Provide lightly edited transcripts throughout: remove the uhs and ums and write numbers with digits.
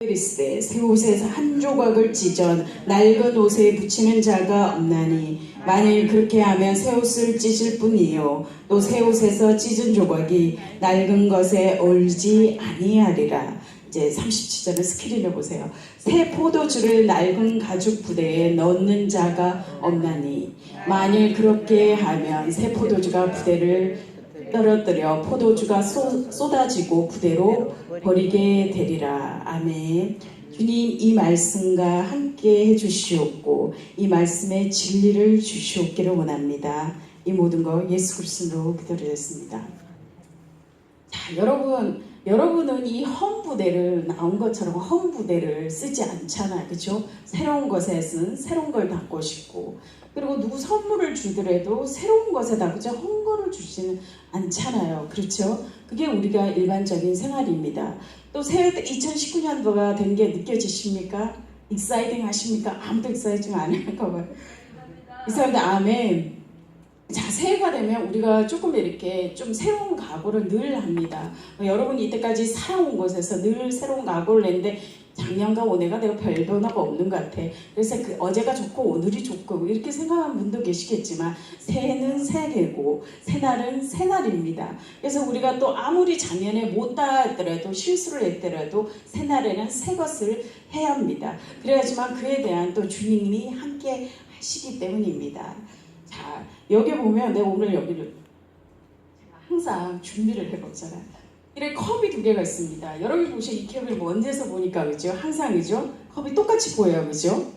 이르시되 새 옷에서 한 조각을 찢어 낡은 옷에 붙이는 자가 없나니 만일 그렇게 하면 새 옷을 찢을 뿐이요 또 새 옷에서 찢은 조각이 낡은 것에 어울리지 아니하리라. 이제 37절을 스크린을 보세요. 새 포도주를 낡은 가죽 부대에 넣는 자가 없나니 만일 그렇게 하면 새 포도주가 부대를 떨어뜨려 포도주가 쏟아지고 부대로 버리게 되리라. 아멘. 주님, 이 말씀과 함께 해주시옵고 이 말씀에 진리를 주시옵기를 원합니다. 이 모든 거 예수 그리스도로 기도드렸습니다. 자, 여러분은 이 험부대를 나온 것처럼 험부대를 쓰지 않잖아요. 그렇죠? 새로운 것에는 새로운 걸 담고 싶고, 그리고 누구 선물을 주더라도 새로운 것에다 그저 헝거를 주지는 않잖아요. 그렇죠? 그게 우리가 일반적인 생활입니다. 또 새 2019년도가 된 게 느껴지십니까? 익사이딩 하십니까? 아무도 익사이딩 안 할까 봐요. 익사이딩 아멘. 자, 새해가 되면 우리가 조금 이렇게 좀 새로운 각오를 늘 합니다. 여러분이 이때까지 살아온 곳에서 늘 새로운 각오를 냈는데 작년과 올해가 내가 별 변화가 없는 것 같아. 그래서 어제가 좋고 오늘이 좋고 이렇게 생각하는 분도 계시겠지만 새해는 새해고 새날은 새날입니다. 그래서 우리가 또 아무리 작년에 못다 했더라도 실수를 했더라도 새날에는 새 것을 해야 합니다. 그래야지만 그에 대한 또 주님이 함께 하시기 때문입니다. 자, 여기 보면 내가 오늘 여기를 항상 준비를 해보잖아요. 이렇게 컵이 두 개가 있습니다. 여러분 보시면 이 컵을 먼데서 보니까 그죠? 항상 그죠? 컵이 똑같이 보여요. 그죠?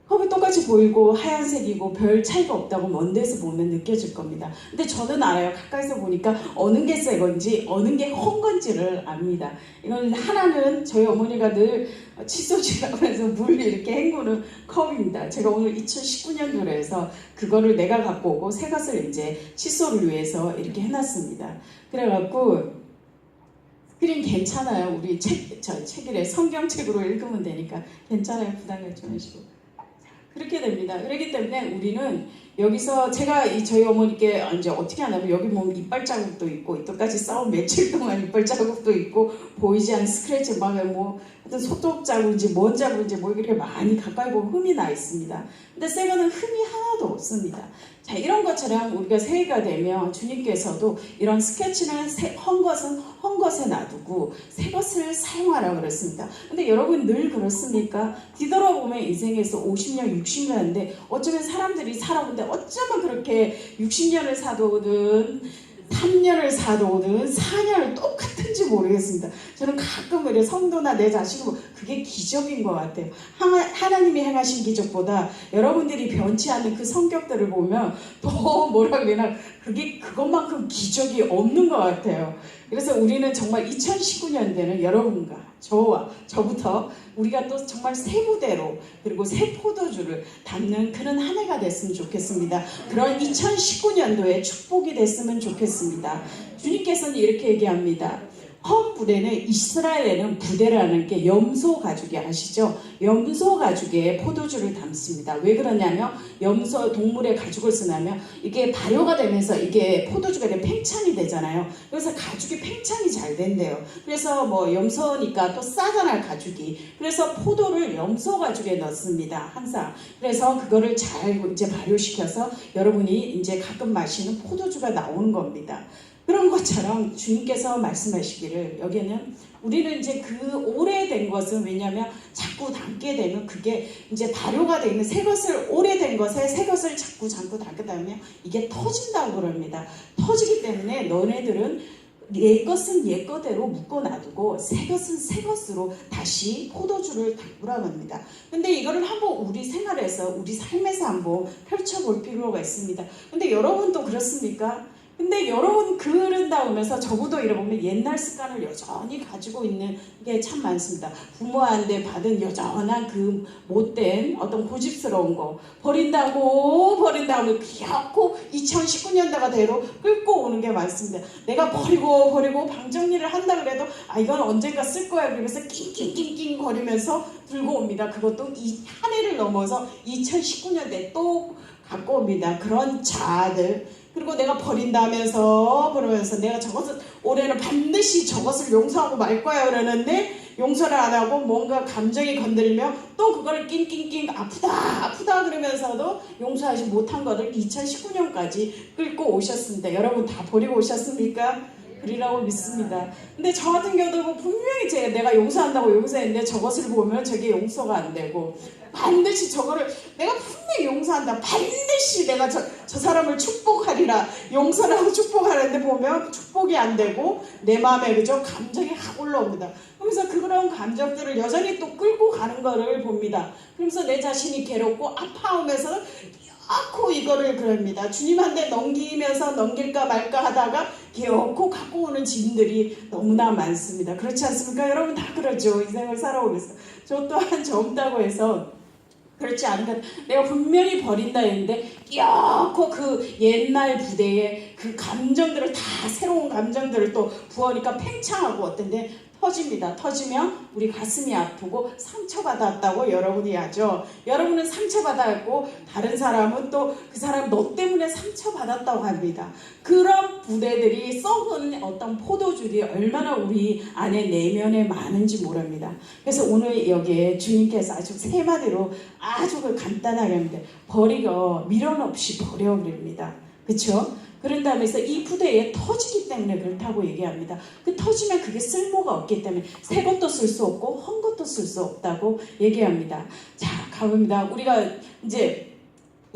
컵이 똑같이 보이고 하얀색이고 별 차이가 없다고 먼데서 보면 느껴질 겁니다. 근데 저는 알아요. 가까이서 보니까 어느 게 새 건지 어느 게 헌 건지를 압니다. 이건 하나는 저희 어머니가 늘 칫솔질하고 해서 물 이렇게 헹구는 컵입니다. 제가 오늘 2019년도로 해서 그거를 내가 갖고 오고 새 것을 이제 칫솔을 위해서 이렇게 해놨습니다. 그래갖고 스크린 괜찮아요. 우리 책이래 성경책으로 읽으면 되니까 괜찮아요. 부담 갖지 마시고. 그렇게 됩니다. 그렇기 때문에 우리는 여기서 제가 저희 어머니께 이제 어떻게 하냐면 여기 보면 이빨 자국도 있고 이때까지 싸운 며칠 동안 이빨 자국도 있고 보이지 않는 스크래치 막 뭐 하여튼 소독 자국인지 뭔 자국인지 뭐 이렇게 많이 가까이 보면 흠이 나 있습니다. 근데 새 거는 흠이 하나도 없습니다. 자, 이런 것처럼 우리가 새해가 되면 주님께서도 이런 스케치는 헌 것은 헌 것에 놔두고 새 것을 사용하라고 그랬습니다. 근데 여러분 늘 그렇습니까? 뒤돌아보면 인생에서 50년, 60년인데 어쩌면 사람들이 살아오는데 어쩌면 그렇게 60년을 사도든 3년을 사도든 4년을 똑같은지 모르겠습니다. 저는 가끔 우리 성도나 내 자식을 그게 기적인 것 같아요. 하나님이 행하신 기적보다 여러분들이 변치 않는 그 성격들을 보면 더 뭐라 그러나 그것만큼 기적이 없는 것 같아요. 그래서 우리는 정말 2019년대는 여러분과 저와 저부터 우리가 또 정말 새 부대로 그리고 새 포도주를 담는 그런 한 해가 됐으면 좋겠습니다. 그런 2019년도에 축복이 됐으면 좋겠습니다. 주님께서는 이렇게 얘기합니다. 험 부대는 이스라엘에는 부대라는 게 염소 가죽이 아시죠? 염소 가죽에 포도주를 담습니다. 왜 그러냐면 염소 동물의 가죽을 쓰냐면 이게 발효가 되면서 이게 포도주가 팽창이 되잖아요. 그래서 가죽이 팽창이 잘 된대요. 그래서 뭐 염소니까 또 싸잖아요, 가죽이. 그래서 포도를 염소 가죽에 넣습니다. 항상. 그래서 그거를 잘 이제 발효시켜서 여러분이 이제 가끔 마시는 포도주가 나오는 겁니다. 그런 것처럼 주님께서 말씀하시기를 여기는 우리는 이제 그 오래된 것은 왜냐하면 자꾸 담게 되면 그게 이제 발효가 되는 새 것을 오래된 것에 새 것을 자꾸 담게 되면 이게 터진다고 그럽니다. 터지기 때문에 너네들은 옛 것은 옛 거대로 묶어놔두고 새 것은 새 것으로 다시 포도주를 담으라고 합니다. 근데 이거를 한번 우리 생활에서 우리 삶에서 한번 펼쳐볼 필요가 있습니다. 근데 여러분도 그렇습니까? 근데 여러분 그런다 하면서 저보다 이러보면 옛날 습관을 여전히 가지고 있는 게 참 많습니다. 부모한테 받은 여전한 그 못된 어떤 고집스러운 거 버린다고 기어코 2019년도가 돼도 끌고 오는 게 많습니다. 내가 버리고 방정리를 한다 그래도 이건 언젠가 쓸 거야 그러면서 낑낑낑낑 거리면서 들고 옵니다. 그것도 이 한 해를 넘어서 2019년도에 또 갖고 옵니다. 그런 자아들. 그리고 내가 버린다면서 그러면서 내가 저것을 올해는 반드시 저것을 용서하고 말 거야 그러는데 용서를 안 하고 뭔가 감정이 건들면 또 그걸 낑낑낑 아프다 그러면서도 용서하지 못한 것을 2019년까지 끌고 오셨습니다. 여러분 다 버리고 오셨습니까? 그리라고 믿습니다. 근데 저 같은 경우도 분명히 내가 용서한다고 용서했는데 저것을 보면 저게 용서가 안 되고, 반드시 저거를 내가 분명히 용서한다, 반드시 내가 저 사람을 축복하리라 용서를 하고 축복하는데 보면 축복이 안 되고 내 마음에 그저 감정이 확 올라옵니다. 그러면서 그런 감정들을 여전히 또 끌고 가는 거를 봅니다. 그러면서 내 자신이 괴롭고 아파하면서 결코 이거를 그럽니다. 주님한테 넘기면서 넘길까 말까 하다가 결코 갖고 오는 짐들이 너무나 많습니다. 그렇지 않습니까? 여러분 다 그러죠. 인생을 살아오면서. 저 또한 젊다고 해서 그렇지 않은 것, 내가 분명히 버린다 했는데 결코 그 옛날 부대에 그 감정들을 다 새로운 감정들을 또 부으니까 팽창하고 어떤데 터집니다. 터지면 우리 가슴이 아프고 상처받았다고 여러분이 하죠. 여러분은 상처받았고 다른 사람은 또 그 사람 너 때문에 상처받았다고 합니다. 그런 부대들이 썩은 어떤 포도주들이 얼마나 우리 안에 내면에 많은지 모릅니다. 그래서 오늘 여기에 주님께서 아주 세 마디로 아주 간단하게 합니다. 버리고 미련 없이 버려 그럽니다. 그렇죠? 그런 다음에서 이 부대에 터지기 때문에 그렇다고 얘기합니다. 그 터지면 그게 쓸모가 없기 때문에 새 것도 쓸 수 없고 헌 것도 쓸 수 없다고 얘기합니다. 자, 가봅니다. 우리가 이제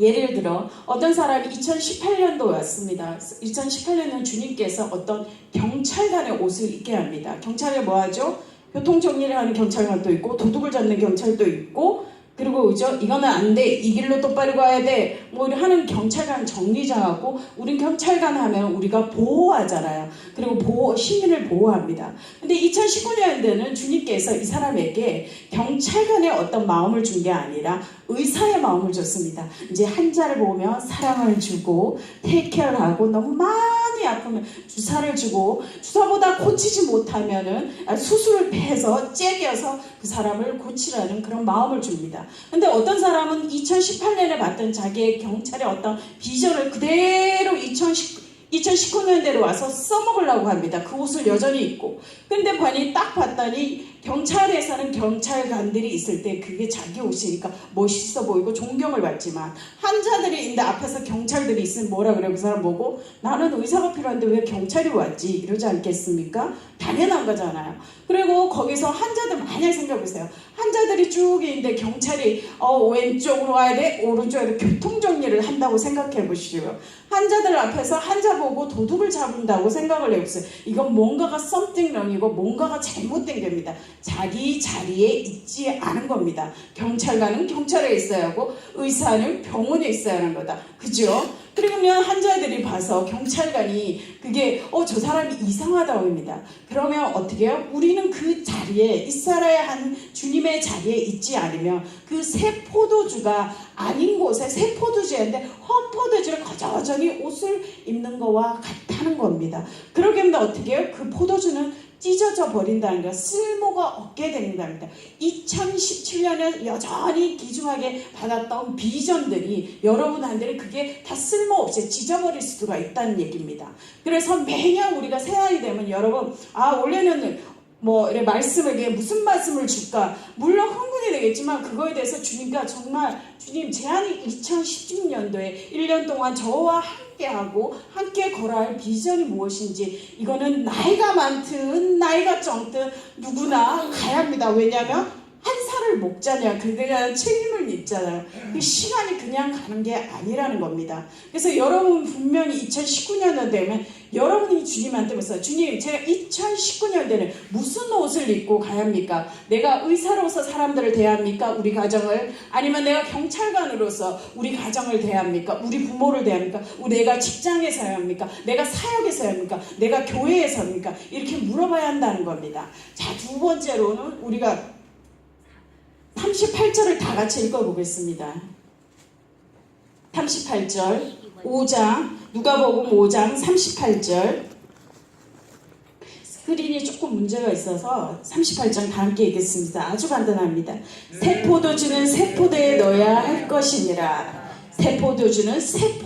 예를 들어 어떤 사람이 2018년도 왔습니다. 2018년은 주님께서 어떤 경찰관의 옷을 입게 합니다. 경찰이 뭐 하죠? 교통정리를 하는 경찰관도 있고 도둑을 잡는 경찰도 있고, 그리고 그죠? 이거는 안 돼. 이 길로 똑바로 가야 돼. 뭐 하는 경찰관 정리장하고, 우린 경찰관 하면 우리가 보호하잖아요. 그리고 시민을 보호합니다. 근데 2019년에는 주님께서 이 사람에게 경찰관의 어떤 마음을 준 게 아니라 의사의 마음을 줬습니다. 이제 환자를 보면 사랑을 주고 테이크케어를 너무 많이 아프면 주사를 주고, 주사보다 고치지 못하면은 수술을 해서 째겨서 그 사람을 고치라는 그런 마음을 줍니다. 근데 어떤 사람은 2018년에 봤던 자기의 경찰의 어떤 비전을 그대로 2019년대로 와서 써먹으려고 합니다. 그 옷을 여전히 입고. 근데 딱 봤더니 경찰에서는 경찰관들이 있을 때 그게 자기 옷이니까 멋있어 보이고 존경을 받지만, 환자들이 있는데 앞에서 경찰들이 있으면 뭐라 그래요? 그 사람 보고 나는 의사가 필요한데 왜 경찰이 왔지? 이러지 않겠습니까? 당연한 거잖아요. 그리고 거기서 환자들 많이 생각해보세요. 환자들이 쭉 있는데 경찰이 왼쪽으로 가야 돼? 오른쪽으로 교통정리를 한다고 생각해 보시고요. 환자들 앞에서 환자 보고 도둑을 잡는다고 생각을 해보세요. 이건 뭔가가 something wrong이고 뭔가가 잘못된 겁니다. 자기 자리에 있지 않은 겁니다. 경찰관은 경찰에 있어야 하고 의사는 병원에 있어야 하는 거다. 그죠? 그러면 환자들이 봐서 경찰관이 그게 저 사람이 이상하다고 합니다. 그러면 어떻게 해요? 우리는 그 자리에 있어야 한 주님의 자리에 있지 않으면 그 새 포도주가 아닌 곳에 새 포도주인데 헌 포도주를 거저저니 옷을 입는 거와 같다는 겁니다. 그러게 하면 어떻게 해요? 그 포도주는 찢어져 버린다는 거, 쓸모가 없게 된답니다. 2017년에 여전히 귀중하게 받았던 비전들이 여러분한테는 그게 다 쓸모없이 찢어버릴 수가 있다는 얘기입니다. 그래서 매년 우리가 새해이 되면 여러분, 올해는 이래 말씀에게 무슨 말씀을 줄까? 물론 흥분이 되겠지만 그거에 대해서 주님과 정말 주님 제안이 2016년도에 1년 동안 저와 함께하고 함께 걸어야 할 비전이 무엇인지, 이거는 나이가 많든 나이가 적든 누구나 가야 합니다. 왜냐하면 한 살을 먹자냐, 그대가 책임을 있잖아요. 그 시간이 그냥 가는 게 아니라는 겁니다. 그래서 여러분 분명히 2019년도 되면 여러분이 주님한테 묻어요. 주님, 제가 2019년도에는 무슨 옷을 입고 가야 합니까? 내가 의사로서 사람들을 대합니까? 우리 가정을? 아니면 내가 경찰관으로서 우리 가정을 대합니까? 우리 부모를 대합니까? 내가 직장에서 해야 합니까? 내가 사역에서 해야 합니까? 내가 교회에서 합니까? 이렇게 물어봐야 한다는 겁니다. 자, 두 번째로는 우리가 38절을 다 같이 읽어보겠습니다. 38절 5장 누가복음 5장 38절. 스크린이 조금 문제가 있어서 38장 다 함께 읽겠습니다. 아주 간단합니다. 새 포도주는 새 포도에 넣어야 할 것이니라. 새 포도주는 새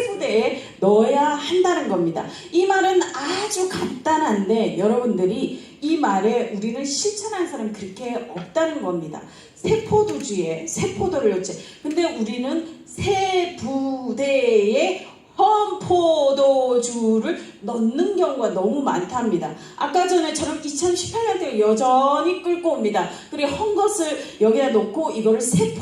부대에 넣어야 한다는 겁니다. 이 말은 아주 간단한데 여러분들이 이 말에 우리는 실천하는 사람 그렇게 없다는 겁니다. 새 포도주에 새 포도를 넣지. 근데 우리는 새 부대에 헌 포도주를 넣는 경우가 너무 많답니다. 아까 전에처럼 2018년도에 여전히 끓고 옵니다. 그리고 헌 것을 여기다 놓고 이거를 새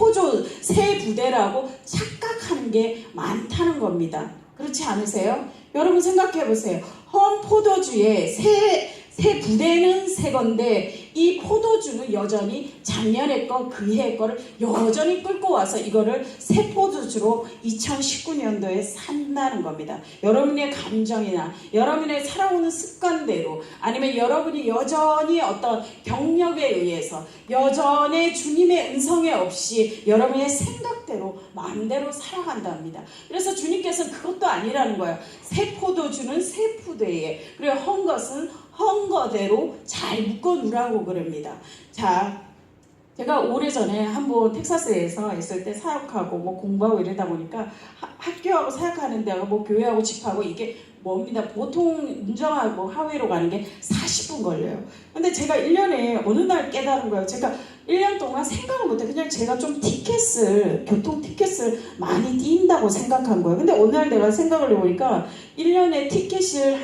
부대라고 착각하는 게 많다는 겁니다. 그렇지 않으세요? 여러분 생각해 보세요. 헌 포도주에 새 부대는 새 건데 이 포도주는 여전히 작년에 거 그해 거를 여전히 끌고 와서 이거를 새 포도주로 2019년도에 산다는 겁니다. 여러분의 감정이나 여러분의 살아오는 습관대로 아니면 여러분이 여전히 어떤 경력에 의해서 여전히 주님의 음성에 없이 여러분의 생각대로 마음대로 살아간답니다. 그래서 주님께서는 그것도 아니라는 거예요. 새 포도주는 새 부대에 그리고 헌 것은 헌 거대로 잘 묶어 놓으라고 그럽니다. 자, 제가 오래전에 한번 텍사스에서 있을 때 사역하고 뭐 공부하고 이러다 보니까 학교하고 사역하는 데가 뭐 교회하고 집하고 이게 멉니다. 보통 운전하고 하웨이로 가는 게 40분 걸려요. 근데 제가 1년에 어느 날 깨달은 거예요. 제가 1년 동안 생각을 못해. 그냥 제가 좀 교통 티켓을 많이 띈다고 생각한 거예요. 근데 어느 날 내가 생각을 해보니까 1년에 티켓을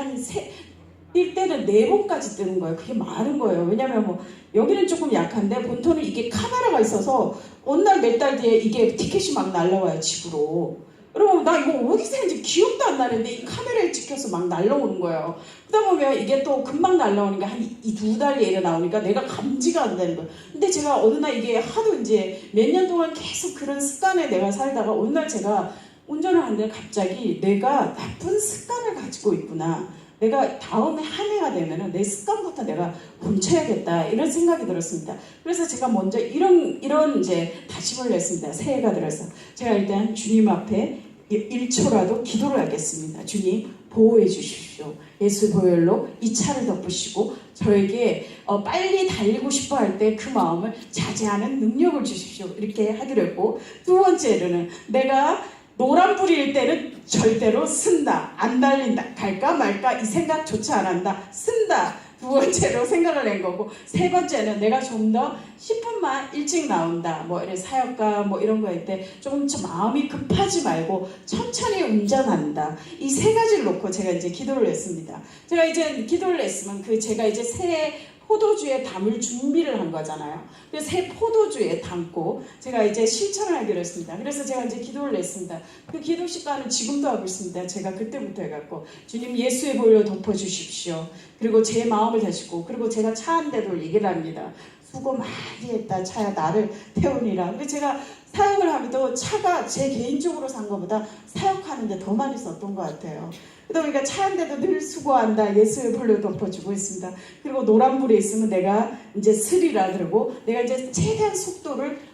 뛸 때는 4번까지 뜨는 거예요. 그게 많은 거예요. 왜냐면 뭐 여기는 조금 약한데 본토는 이게 카메라가 있어서 어느 날 몇 달 뒤에 이게 티켓이 막 날라와요. 집으로. 여러분 나 이거 어디서 했는지 기억도 안 나는데 이 카메라에 찍혀서 막 날라오는 거예요. 그러다 보면 이게 또 금방 날라오니까 한 2달 내에 나오니까 내가 감지가 안 되는 거예요. 근데 제가 어느 날 이게 하도 이제 몇 년 동안 계속 그런 습관에 내가 살다가 어느 날 제가 운전을 하는데 갑자기 내가 나쁜 습관을 가지고 있구나. 내가 다음에 한 해가 되면은 내 습관부터 내가 고쳐야겠다 이런 생각이 들었습니다. 그래서 제가 먼저 이런 이제 다짐을 했습니다. 새해가 들어서 제가 일단 주님 앞에 1초라도 기도를 하겠습니다. 주님 보호해 주십시오. 예수 보혈로 이 차를 덮으시고 저에게 빨리 달리고 싶어 할 때 그 마음을 자제하는 능력을 주십시오. 이렇게 하기로 했고 두 번째로는 내가 노란불일 때는 절대로 쓴다. 안 달린다. 갈까 말까 이 생각조차 안 한다. 쓴다. 두 번째로 생각을 낸 거고 세 번째는 내가 좀 더 10분만 일찍 나온다. 뭐 이런 사역과 뭐 이런 거 할 때 조금 마음이 급하지 말고 천천히 운전한다. 이 세 가지를 놓고 제가 이제 기도를 했습니다. 제가 이제 기도를 했으면 제가 이제 새 포도주에 담을 준비를 한 거잖아요. 그래서 새 포도주에 담고 제가 이제 실천을 하기로 했습니다. 그래서 제가 이제 기도를 했습니다. 그 기도 시간은 지금도 하고 있습니다. 제가 그때부터 해갖고 주님 예수의 보혈로 덮어주십시오. 그리고 제 마음을 다시고 그리고 제가 차 한 대도 얘기를 합니다. 수고 많이 했다 차야 나를 태우니라. 근데 제가 사역을 하면도 차가 제 개인적으로 산 것보다 사역하는데 더 많이 썼던 것 같아요. 그러다 보니까 차 한 대도 늘 수고한다. 예수의 볼로 덮어주고 있습니다. 그리고 노란불에 있으면 내가 이제 스리라 그러고 내가 이제 최대한 속도를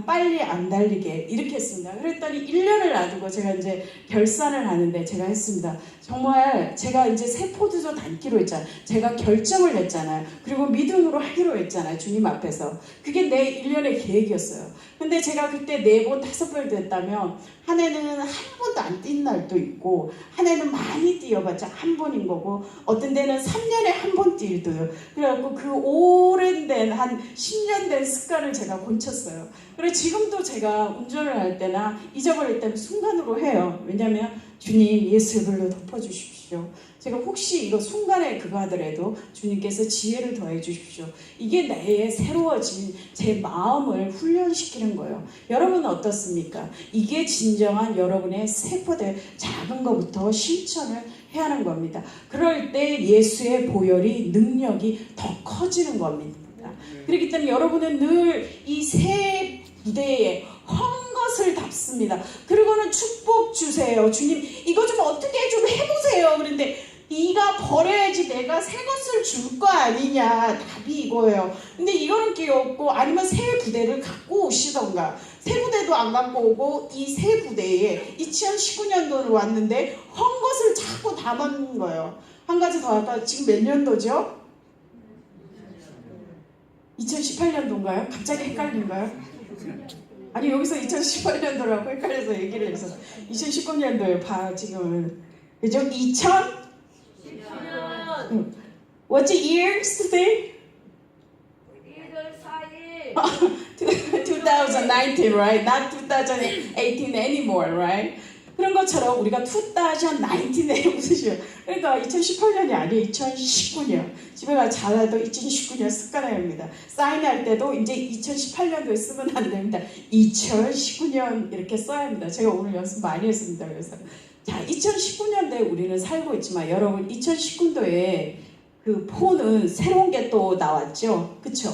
빨리 안 달리게 이렇게 했습니다. 그랬더니 1년을 놔두고 제가 이제 결산을 하는데 제가 했습니다. 정말 제가 이제 새 포도주 담기로 했잖아요. 제가 결정을 했잖아요. 그리고 믿음으로 하기로 했잖아요. 주님 앞에서. 그게 내 1년의 계획이었어요. 근데 제가 그때 4번, 5번 됐다면 한 해는 한 번도 안 뛴 날도 있고 한 해는 많이 뛰어봤자 한 번인 거고 어떤 데는 3년에 한 번 뛸도요. 그래갖고 그 오랜 한 10년 된 습관을 제가 고쳤어요. 그리고 지금도 제가 운전을 할 때나 잊어버릴 때는 순간으로 해요. 왜냐면 주님 예수의 불로 덮어주십시오. 제가 혹시 이거 순간에 그거 하더라도 주님께서 지혜를 더해 주십시오. 이게 나의 새로워진 제 마음을 훈련시키는 거예요. 여러분은 어떻습니까? 이게 진정한 여러분의 세포대 작은 것부터 실천을 해야 하는 겁니다. 그럴 때 예수의 보혈이 능력이 더 커지는 겁니다. 그렇기 때문에 여러분은 늘 이 새 부대에 헌 것을 답습니다. 그리고는 축복 주세요. 주님 이거 좀 어떻게 좀 해보세요. 그런데 네가 버려야지 내가 새 것을 줄 거 아니냐. 답이 이거예요. 근데 이거는 끼없고 아니면 새 부대를 갖고 오시던가. 새 부대도 안 갖고 오고 이 새 부대에 2019년도로 왔는데 헌 것을 자꾸 담은 거예요. 한 가지 더 할까? 지금 몇 년도죠? 2018년도인가요? 갑자기 헷갈린가요? 아니 여기서 2018년도라고 헷갈려서 얘기를 해서 2019년도에 지금 그죠? 2000? What's the years today? 2019, right? Not 2018 anymore, right? 그런 것처럼 우리가 2019에 웃으시오. 그러니까 2018년이 아니에요. 2019년. 집에 가서 자라도 2019년 습관화입니다. 사인할 때도 이제 2018년도에 쓰면 안 됩니다. 2019년 이렇게 써야 합니다. 제가 오늘 연습 많이 했습니다. 그래서 자, 2019년도에 우리는 살고 있지만 여러분 2019년도에 그 폰은 새로운 게 또 나왔죠. 그쵸?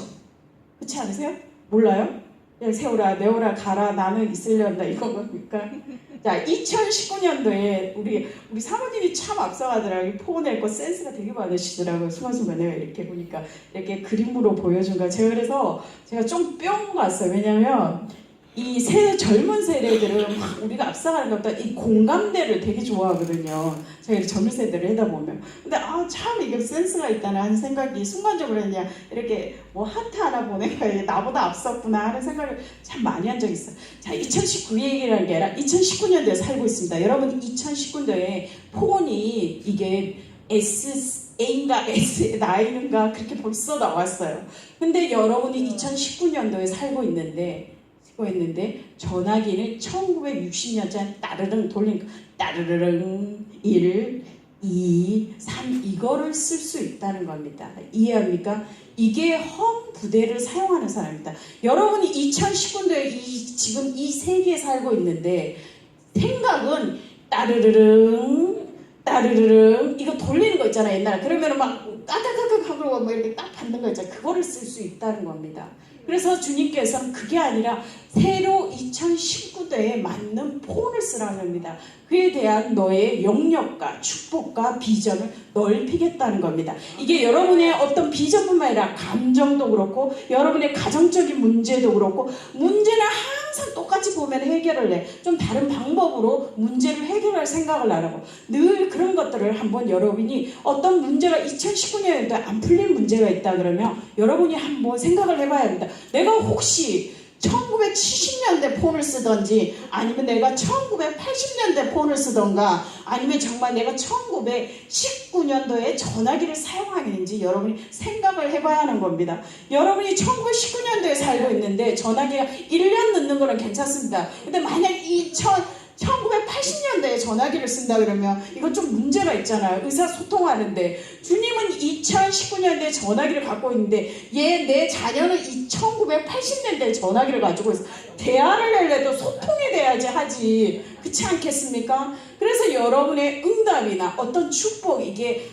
그렇지 않으세요? 몰라요? 그냥 세우라, 내오라, 가라, 나는 있으려다 이건 겁니까? 자, 2019년도에 우리 사모님이 참 앞서가더라고요. 폰에 거 센스가 되게 많으시더라고요. 순간순간 내가 이렇게 보니까 이렇게 그림으로 보여준 거야. 제가 그래서 제가 좀 뿅 갔어요. 왜냐면 이 젊은 세대들은 막 우리가 앞서가는 것보다 이 공감대를 되게 좋아하거든요. 저희 젊은 세대를 하다 보면. 근데 참 이게 센스가 있다는 하는 생각이 순간적으로 그냥 이렇게 뭐 하트 하나 보내가 나보다 앞섰구나 하는 생각을 참 많이 한 적이 있어요. 자, 2019 얘기라는 게 아니라 2019년도에 살고 있습니다. 여러분 2019년도에 폰이 이게 A인가 S9인가 그렇게 벌써 나왔어요. 근데 여러분이 2019년도에 살고 있는데 전화기는 1960년대 따르릉 돌린 따르릉 1, 2, 3 이거를 쓸 수 있다는 겁니다. 이해합니까? 이게 험 부대를 사용하는 사람입니다. 여러분이 2019년도에 지금 이 세계에 살고 있는데 생각은 따르르릉 이거 돌리는 거 있잖아요. 옛날에 그러면 막 까까까까 하고 뭐 이렇게 딱 받는 거 있잖아요. 그거를 쓸 수 있다는 겁니다. 그래서 주님께서는 그게 아니라 새로 2019년도에 맞는 폰을 쓰라는 겁니다. 그에 대한 너의 영역과 축복과 비전을 넓히겠다는 겁니다. 이게 여러분의 어떤 비전뿐만 아니라 감정도 그렇고 여러분의 가정적인 문제도 그렇고 문제는 항상 똑같이 보면 해결을 해. 좀 다른 방법으로 문제를 해결할 생각을 안 하고 늘 그런 것들을 한번 여러분이 어떤 문제가 2019년에도 안 풀린 문제가 있다 그러면 여러분이 한번 생각을 해봐야 합니다. 내가 혹시 1970년대 폰을 쓰던지 아니면 내가 1980년대 폰을 쓰던가 아니면 정말 내가 1919년도에 전화기를 사용하는지 여러분이 생각을 해봐야 하는 겁니다. 여러분이 1919년도에 살고 있는데 전화기가 1년 늦는 거는 괜찮습니다. 근데 만약 1980년대에 전화기를 쓴다 그러면 이거 좀 문제가 있잖아요. 의사소통하는데 주님은 2019년대에 전화기를 갖고 있는데 내 자녀는 1980년대에 전화기를 가지고 있어. 대화를 하려도 소통이 돼야지 하지. 그렇지 않겠습니까? 그래서 여러분의 응답이나 어떤 축복 이게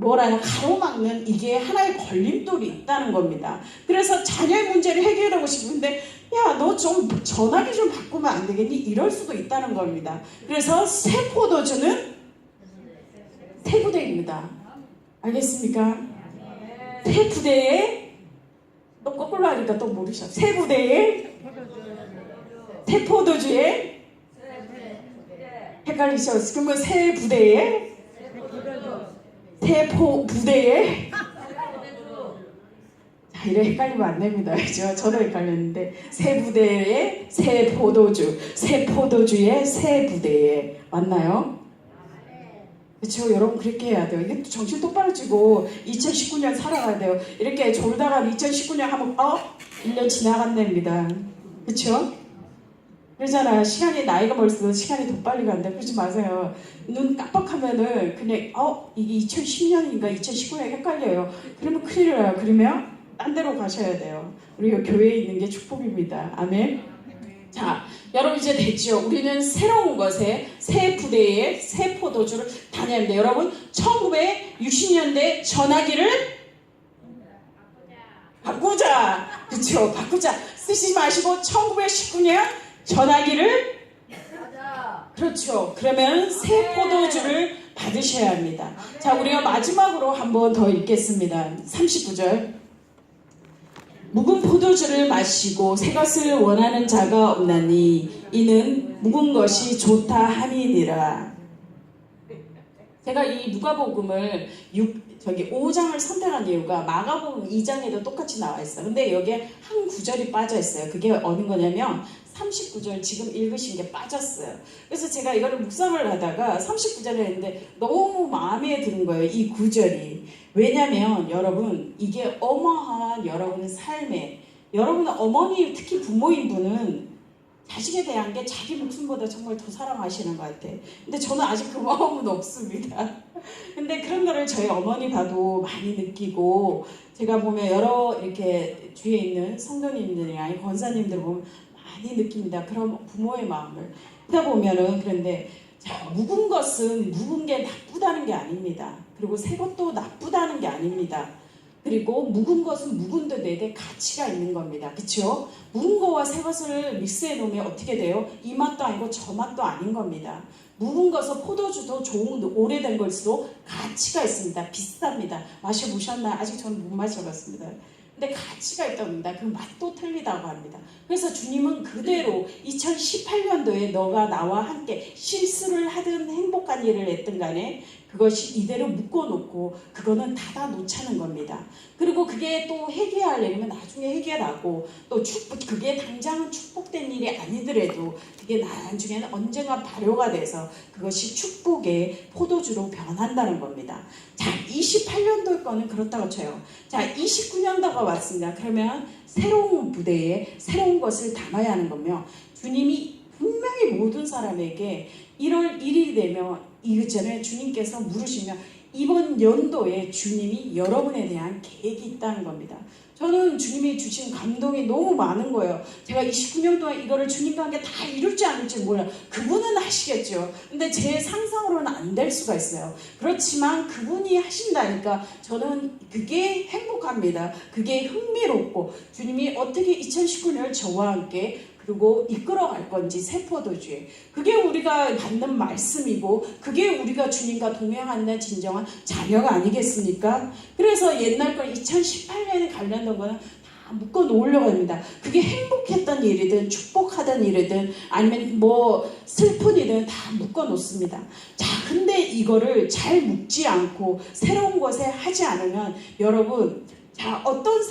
가로막는 이게 하나의 걸림돌이 있다는 겁니다. 그래서 자녀의 문제를 해결하고 싶은데 야, 너 좀 전화기 좀 바꾸면 안 되겠니? 이럴 수도 있다는 겁니다. 그래서 새 포도주는 새 부대입니다. 알겠습니까? 새 부대에 또 거꾸로 하니까 또 모르셔. 새 부대에 새 포도주에 헷갈리셨어. 그러면 새 부대에 새 부대에 이래 헷갈리면 안 됩니다. 그죠? 저도 헷갈렸는데 새 부대에 새 포도주, 새 포도주에 새 부대에 맞나요? 그렇죠? 여러분 그렇게 해야 돼요. 이게 정신 똑바로 쥐고 2019년 살아가야 돼요. 이렇게 졸다가 2019년 하면 1년 지나간답니다. 그렇죠? 그러잖아요. 시간이 나이가 벌써 시간이 더 빨리 간다. 그러지 마세요. 눈 깜빡하면은 그냥 이게 2010년인가 2019년 헷갈려요. 그러면 큰일 나요. 그러면 딴 데로 가셔야 돼요. 우리가 교회에 있는 게 축복입니다. 아멘. 자, 여러분 이제 됐죠? 우리는 새로운 것에 새 부대에 새 포도주를 다녀야 합니다. 여러분 1960년대 전화기를 바꾸자. 그렇죠? 바꾸자. 쓰지 마시고 1919년 전화기를 그렇죠. 그러면 새 포도주를 받으셔야 합니다. 자, 우리가 마지막으로 한 번 더 읽겠습니다. 39절. 묵은 포도주를 마시고 새 것을 원하는 자가 없나니 이는 묵은 것이 좋다 함이니라. 제가 이 누가복음을 5장을 선택한 이유가 마가복음 2장에도 똑같이 나와 있어요. 근데 여기에 한 구절이 빠져 있어요. 그게 어느 거냐면 39절 지금 읽으신 게 빠졌어요. 그래서 제가 이거를 묵상을 하다가 39절을 했는데 너무 마음에 드는 거예요. 이 구절이. 왜냐면 여러분 이게 어마어마한 여러분의 삶에 여러분 어머니 특히 부모인 분은 자식에 대한 게 자기 목숨보다 정말 더 사랑하시는 것 같아. 근데 저는 아직 그 마음은 없습니다. 근데 그런 거를 저희 어머니 봐도 많이 느끼고 제가 보면 여러 이렇게 주위에 있는 성도님들이나 권사님들 보면 많이 느낍니다. 그런 부모의 마음을. 그러다 보면은 그런데 자, 묵은 것은 묵은 게 나쁘다는 게 아닙니다. 그리고 새 것도 나쁘다는 게 아닙니다. 그리고 묵은 것은 묵은 듯 가치가 있는 겁니다. 그렇죠? 묵은 거와 새 것을 믹스해 놓으면 어떻게 돼요? 이 맛도 아니고 저 맛도 아닌 겁니다. 묵은 것은 포도주도 좋은 오래된 걸수록 가치가 있습니다. 비쌉니다. 마셔보셨나요? 아직 저는 못 마셔봤습니다. 근데 가치가 있답니다. 그 맛도 틀리다고 합니다. 그래서 주님은 그대로 2018년도에 너가 나와 함께 실수를 하든 행복한 일을 했든 간에 그것이 이대로 묶어놓고 그거는 닫아 놓자는 겁니다. 그리고 그게 또 회개하려면 나중에 회개하고 또 그게 당장은 축복된 일이 아니더라도 그게 나중에는 언젠가 발효가 돼서 그것이 축복의 포도주로 변한다는 겁니다. 자, 28년도 거는 그렇다고 쳐요. 자, 29년도가 왔습니다. 그러면 새로운 부대에 새로운 것을 담아야 하는 거며 주님이 분명히 모든 사람에게 1월 1일이 되면 이전에 주님께서 물으시면 이번 연도에 주님이 여러분에 대한 계획이 있다는 겁니다. 저는 주님이 주신 감동이 너무 많은 거예요. 제가 29년 동안 이거를 주님과 함께 다 이룰지 않을지 몰라요. 그분은 하시겠죠. 근데 제 상상으로는 안 될 수가 있어요. 그렇지만 그분이 하신다니까 저는 그게 행복합니다. 그게 흥미롭고 주님이 어떻게 2019년을 저와 함께 그리고 이끌어갈 건지 세포도주에 그게 우리가 받는 말씀이고 그게 우리가 주님과 동행하는 진정한 자녀가 아니겠습니까? 그래서 옛날 거 2018년에 관련된 거는 다 묶어 놓으려고 합니다. 그게 행복했던 일이든 축복하던 일이든 아니면 뭐 슬픈 일이든 다 묶어 놓습니다. 자, 근데 이거를 잘 묶지 않고 새로운 것에 하지 않으면 여러분 자, 어떤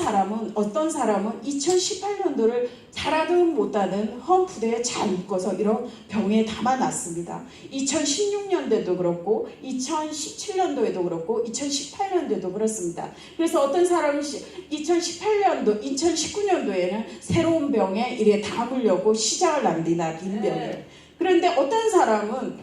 사람은 2018년도를 잘하든 못하든 험푸대에 잘 묶어서 이런 병에 담아놨습니다. 2016년도에도 그렇고 2017년도에도 그렇고 2018년도에도 그렇습니다. 그래서 어떤 사람은 2018년도, 2019년도에는 새로운 병에 이래 담으려고 시작을 합니다. 빈병을. 그런데 어떤 사람은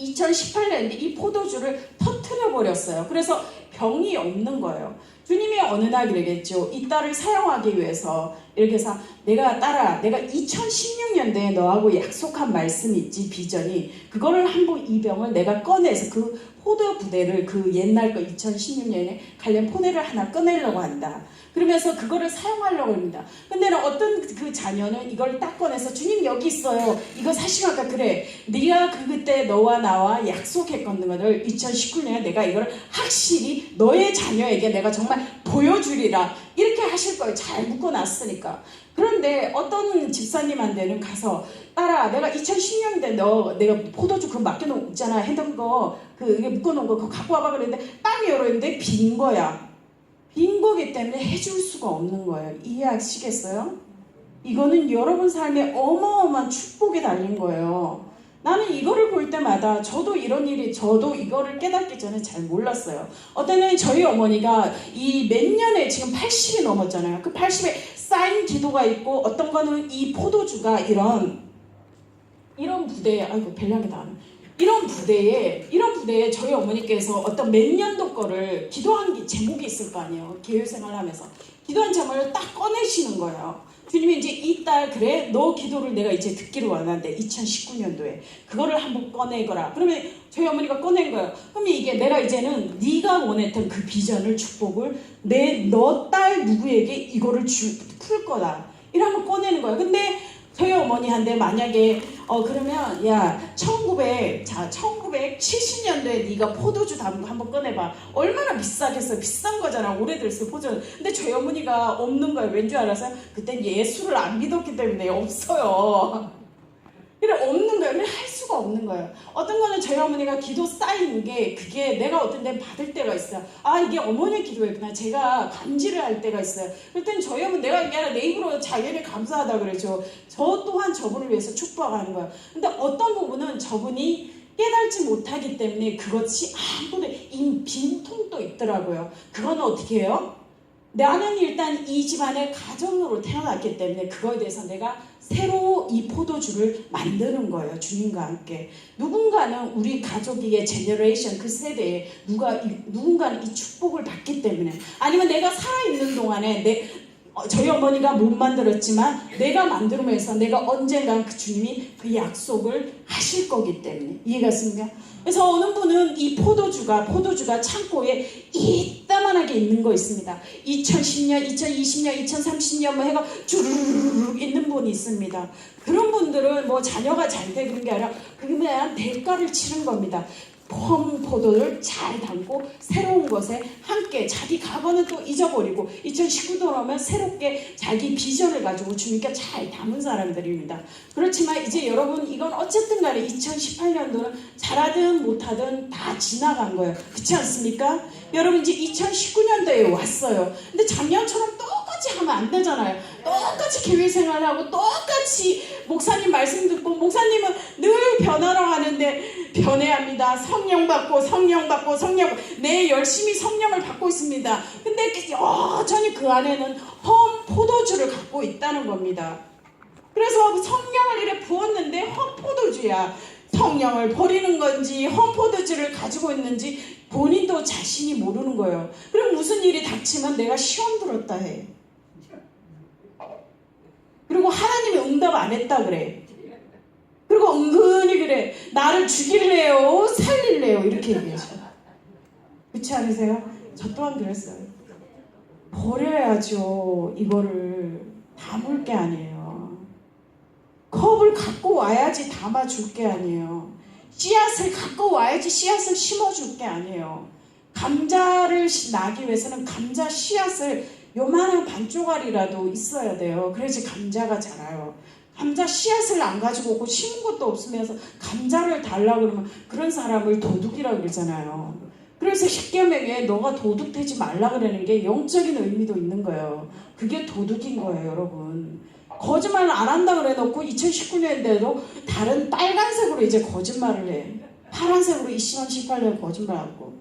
2018년에 이 포도주를 터트려 버렸어요. 그래서 병이 없는 거예요. 주님이 어느 날 그러겠죠. 이 딸을 사용하기 위해서 이렇게 해서 내가 2016년도에 너하고 약속한 말씀이 있지 비전이 그거를 한번 이 병을 내가 꺼내서 그 포도 부대를 그 옛날 거 2016년에 관련 포대를 하나 꺼내려고 한다. 그러면서 그거를 사용하려고 합니다. 근데 어떤 그 자녀는 이걸 딱 꺼내서 주님 여기 있어요. 이거 사시니까 그래. 네가 그때 너와 나와 약속했던 거를 2019년에 내가 이걸 확실히 너의 자녀에게 내가 정말 보여주리라. 이렇게 하실 거예요. 잘 묶어놨으니까. 그런데 어떤 집사님한테는 가서 딸아 내가 2010년대 내가 포도주 그거 맡겨놓은 있잖아 했던 거 이게 묶어놓은 거 그거 갖고 와봐 그랬는데 빵 열었는데 빈 거야. 빈 거기 때문에 해줄 수가 없는 거예요. 이해하시겠어요? 이거는 여러분 삶에 어마어마한 축복이 달린 거예요. 나는 이거를 볼 때마다 저도 이거를 깨닫기 전에 잘 몰랐어요. 어떤 날 저희 어머니가 이 몇 년에 지금 80이 넘었잖아요. 그 80에 쌓인 기도가 있고 어떤 거는 이 포도주가 이런 부대에 아이고 벨랑이 나는 이런 부대에 저희 어머니께서 어떤 몇 년도 거를 기도한 제목이 있을 거 아니에요. 교회생활 하면서 기도한 제목을 딱 꺼내시는 거예요. 주님이 이제 이 딸 그래 너 기도를 내가 이제 듣기로 원하는데 2019년도에 그거를 한번 꺼내거라. 그러면 저희 어머니가 꺼낸 거예요. 그러면 이게 내가 이제는 네가 원했던 그 비전을 축복을 너 딸 누구에게 이거를 풀 거다. 이러면 꺼내는 거예요. 근데 저희 어머니한테 만약에 그러면 야 1970년도에 네가 포도주 담은 거 한번 꺼내봐. 얼마나 비싸겠어. 비싼 거잖아. 오래됐어 포도주. 근데 저희 어머니가 없는 거예요. 왠 줄 알았어요? 그땐 예수를 안 믿었기 때문에 없어요. 그래 없는 거예요. 할 수가 없는 거예요. 어떤 거는 저희 어머니가 기도 쌓이는 게 그게 내가 어떤 데는 받을 때가 있어요. 아 이게 어머니 기도였구나. 제가 감지를 할 때가 있어요. 그럴 땐 저희 어머니 내가 이게 아니라 내 입으로 자기를 감사하다 그러죠. 저 또한 저분을 위해서 축복하는 거예요. 근데 어떤 부분은 저분이 깨달지 못하기 때문에 그것이 아무도 빈통도 있더라고요. 그거는 어떻게 해요? 나는 일단 이 집안의 가정으로 태어났기 때문에 그거에 대해서 내가 새로 이 포도주를 만드는 거예요. 주님과 함께. 누군가는 우리 가족의 제너레이션 그 세대에 누군가는 이 축복을 받기 때문에, 아니면 내가 살아있는 동안에 저희 어머니가 못 만들었지만 내가 만들면서 내가 언젠가 그 주님이 그 약속을 하실 거기 때문에. 이해갔습니까? 그래서 어느 분은 이 포도주가 창고에 이따만하게 있는 거 있습니다. 2010년, 2020년, 2030년 뭐 해가 주르륵 있는 분이 있습니다. 그런 분들은 뭐 자녀가 잘 돼 그런 게 아니라 그냥 대가를 치른 겁니다. 포도를 잘 담고 새로운 것에 함께 자기 과거는 또 잊어버리고 2019도 오면 새롭게 자기 비전을 가지고 주님께 잘 담은 사람들입니다. 그렇지만 이제 여러분 이건 어쨌든 간에 2018년도는 잘하든 못하든 다 지나간 거예요. 그렇지 않습니까? 여러분 이제 2019년도에 왔어요. 근데 작년처럼 똑같이 하면 안 되잖아요. 똑같이 교회 생활하고 똑같이 목사님 말씀 듣고, 목사님은 늘 변하러 하는데 변해합니다. 성령 받고 네 열심히 성령을 받고 있습니다. 근데 여전히 그 안에는 험 포도주를 갖고 있다는 겁니다. 그래서 성령을 이렇게 부었는데 험 포도주야. 성령을 버리는 건지 험 포도주를 가지고 있는지 본인도 자신이 모르는 거예요. 그럼 무슨 일이 닥치면 내가 시험 들었다 해. 그리고 하나님이 응답 안 했다 그래. 그리고 은근히 그래. 나를 죽일래요? 살릴래요? 이렇게 얘기하죠. 그렇지 않으세요? 저 또한 그랬어요. 버려야죠. 이거를 담을 게 아니에요. 컵을 갖고 와야지 담아줄 게 아니에요. 씨앗을 갖고 와야지 씨앗을 심어줄 게 아니에요. 감자를 나기 위해서는 감자 씨앗을 요만한 반쪽알이라도 있어야 돼요. 그래야지 감자가 자라요. 감자 씨앗을 안 가지고 오고 심은 것도 없으면서 감자를 달라 그러면 그런 사람을 도둑이라고 그러잖아요. 그래서 십계명에 너가 도둑되지 말라 그러는 게 영적인 의미도 있는 거예요. 그게 도둑인 거예요, 여러분. 거짓말을 안 한다 그래 놓고 2019년인데도 다른 빨간색으로 이제 거짓말을 해. 파란색으로 2018년 거짓말하고.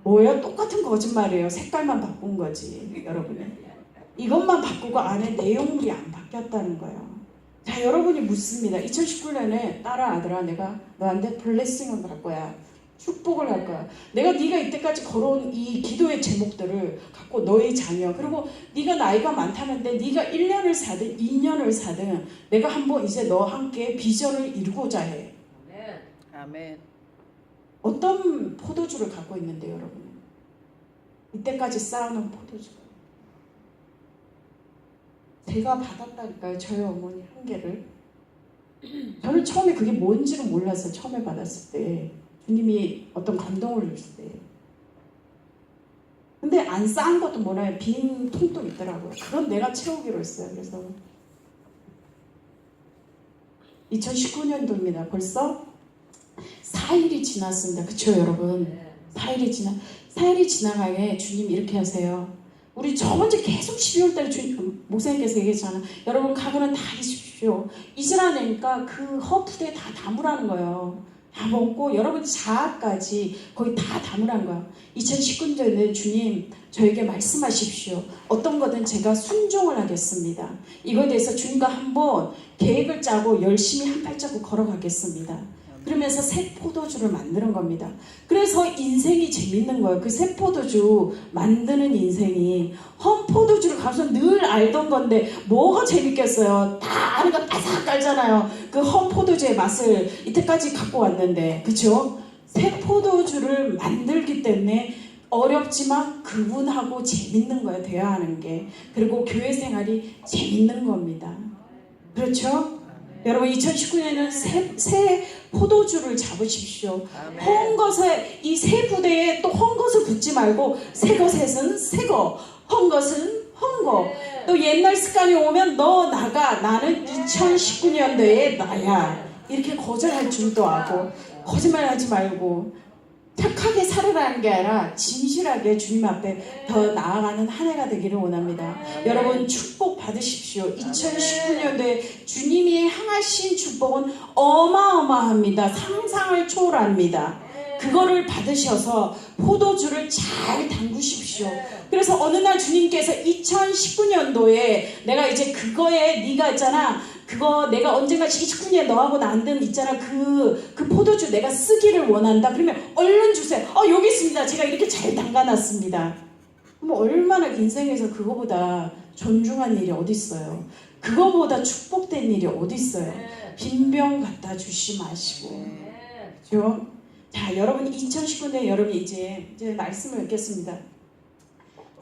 뭐예요? 똑같은 거짓말이에요. 색깔만 바꾼 거지, 여러분이. 이것만 바꾸고 안에 내용물이 안 바뀌었다는 거예요. 자, 여러분이 묻습니다. 2019년에 딸아, 아들아, 내가 너한테 블레싱을 할 거야. 축복을 할 거야. 내가 네가 이때까지 걸어온 이 기도의 제목들을 갖고 너의 자녀, 그리고 네가 나이가 많다는데 네가 1년을 사든 2년을 사든 내가 한번 이제 너와 함께 비전을 이루고자 해. 아멘. 어떤 포도주를 갖고 있는데 여러분? 이때까지 쌓아놓은 포도주. 제가 받았다니까요. 저희 어머니 한 개를. 저는 처음에 그게 뭔지를 몰랐어요. 처음에 받았을 때. 주님이 어떤 감동을 주실 때. 근데 안 쌓은 것도 뭐나요? 빈 통도 있더라고요. 그건 내가 채우기로 했어요. 그래서 2019년도입니다. 벌써 4일이 지났습니다. 그쵸 여러분? 4일이 지나가게 주님 이렇게 하세요. 우리 저번주 계속 12월달에 주님 목사님께서 얘기했잖아요. 여러분 가거는 다 잊으십시오. 이스라엘이니까 그 허프에 다 담으라는 거예요. 다 먹고 여러분 자아까지 거의 다 담으라는 거예요. 2019년에 주님 저에게 말씀하십시오. 어떤 거든 제가 순종을 하겠습니다. 이거에 대해서 주님과 한번 계획을 짜고 열심히 한 발자국 걸어가겠습니다. 그러면서 새 포도주를 만드는 겁니다. 그래서 인생이 재밌는 거예요. 그 새 포도주 만드는 인생이. 험 포도주를 가서 늘 알던 건데 뭐가 재밌겠어요. 다 아는 거 바삭 깔잖아요. 그 험 포도주의 맛을 이때까지 갖고 왔는데, 그쵸? 새 포도주를 만들기 때문에 어렵지만 그분하고 재밌는 거예요. 대화하는 게. 그리고 교회 생활이 재밌는 겁니다. 그렇죠? 여러분 2019년에는 새 포도주를 잡으십시오. 헝것에 이 새 부대에 또 헝것을 붙지 말고 새 것에는 새거, 헝것은 헝거. 또 옛날 습관이 오면 너 나가, 나는 2019년도에 나야. 이렇게 거절할 줄도 알고 거짓말하지 말고 착하게 살아가는 게 아니라 진실하게 주님 앞에 더 나아가는 한 해가 되기를 원합니다. 여러분 축복 받으십시오. 2019년도에 주님이 향하신 축복은 어마어마합니다. 상상을 초월합니다. 그거를 받으셔서 포도주를 잘 담그십시오. 그래서 어느 날 주님께서 2019년도에 내가 이제 그거에 네가 있잖아. 그거 내가 언젠가 29년에 너하고 만든 있잖아. 그 포도주 내가 쓰기를 원한다. 그러면 얼른 주세요. 여기 있습니다. 제가 이렇게 잘 담가놨습니다. 그럼 얼마나 인생에서 그거보다 존중한 일이 어디 있어요? 그거보다 축복된 일이 어디 있어요? 빈병 갖다 주시 마시고. 그죠? 자, 여러분 2019년에 여러분 이제 말씀을 읽겠습니다.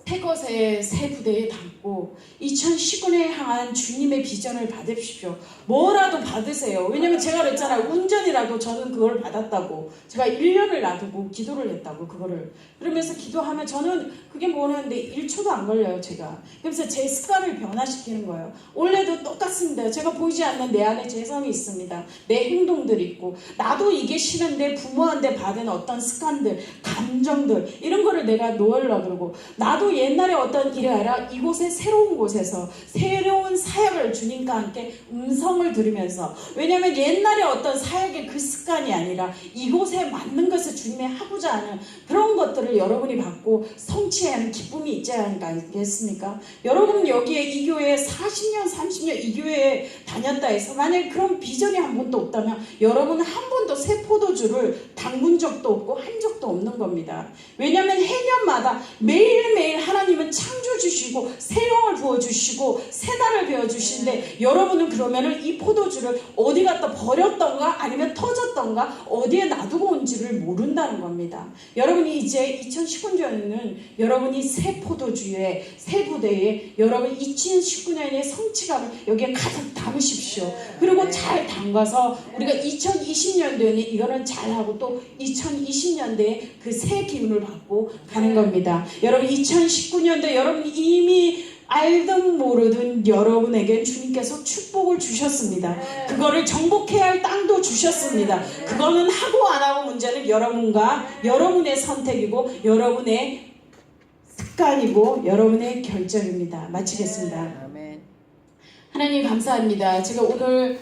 새 것에 새 부대에 담고 2019년에 향한 주님의 비전을 받으십시오. 뭐라도 받으세요. 왜냐면 제가 그랬잖아요. 운전이라도 저는 그걸 받았다고. 제가 1년을 놔두고 기도를 했다고 그거를. 그러면서 기도하면 저는 그게 뭐냐는데 1초도 안 걸려요. 제가. 그래서 제 습관을 변화시키는 거예요. 원래도 똑같습니다. 제가 보이지 않는 내 안에 재성이 있습니다. 내 행동들이 있고 나도 이게 싫은데 부모한테 받은 어떤 습관들, 감정들 이런 거를 내가 놓으려고 그러고 나도 옛날에 어떤 일이 아니라 이곳에 새로운 곳에서 새로운 사역을 주님과 함께 음성을 들으면서 왜냐하면 옛날에 어떤 사역의 그 습관이 아니라 이곳에 맞는 것을 주님이 하고자 하는 그런 것들을 여러분이 받고 성취해야 하는 기쁨이 있지 않겠습니까? 여러분 여기에 이 교회에 40년 30년 이 교회에 다녔다 해서 만약에 그런 비전이 한 번도 없다면 여러분은 한 번도 새 포도주를 담근 적도 없고 한 적도 없는 겁니다. 왜냐하면 해년마다 매일매일 하나님은 창조주시고 새로움을 부어주시고 새날을 배워주시는데 여러분은 그러면은 이 포도주를 어디 갖다 버렸던가 아니면 터졌던가 어디에 놔두고 온지를 모른다는 겁니다. 여러분이 이제 2019년에는 여러분이 새 포도주에 새 부대에 여러분 2019년의 성취감을 여기에 가득 담으십시오. 그리고 잘 담가서 우리가 2020년도에는 이거는 잘하고 또 2020년도에 그 새 기운을 받고 가는 겁니다. 여러분 2019년도에 여러분이 이미 알든 모르든 여러분에게 주님께서 축복을 주셨습니다. 그거를 정복해야 할 땅도 주셨습니다. 그거는 하고 안 하고 문제는 여러분과 여러분의 선택이고 여러분의 습관이고 여러분의 결정입니다. 마치겠습니다. 하나님 감사합니다. 제가 오늘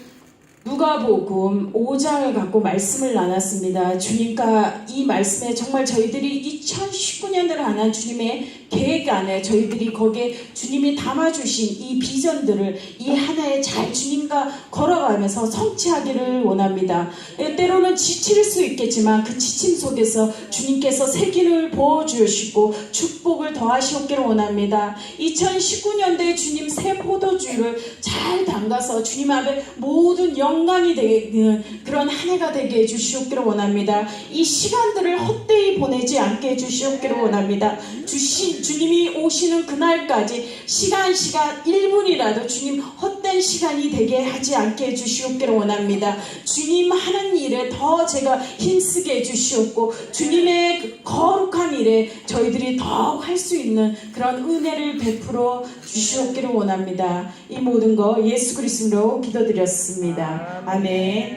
누가복음 5장을 갖고 말씀을 나눴습니다. 주님과 이 말씀에 정말 저희들이 2019년도를 하는 주님의 계획 안에 저희들이 거기에 주님이 담아주신 이 비전들을 이 하나에 잘 주님과 걸어가면서 성취하기를 원합니다. 때로는 지칠 수 있겠지만 그 지침 속에서 주님께서 새길을 부어주시고 축복을 더하시옵기를 원합니다. 2019년도에 주님 새 포도주를 잘 담가서 주님 앞에 모든 영광이 되는 그런 한 해가 되게 해주시옵기를 원합니다. 이 시간들을 헛되이 보내지 않게 해주시옵기를 원합니다. 주님이 오시는 그날까지 시간 1분이라도 주님 헛된 시간이 되게 하지 않게 해주시옵기를 원합니다. 주님 하는 일에 더 제가 힘쓰게 해주시옵고 주님의 그 거룩한 일에 저희들이 더 할 수 있는 그런 은혜를 베풀어 주시옵기를 원합니다. 이 모든 거 예수 그리스도로 기도드렸습니다. 아멘.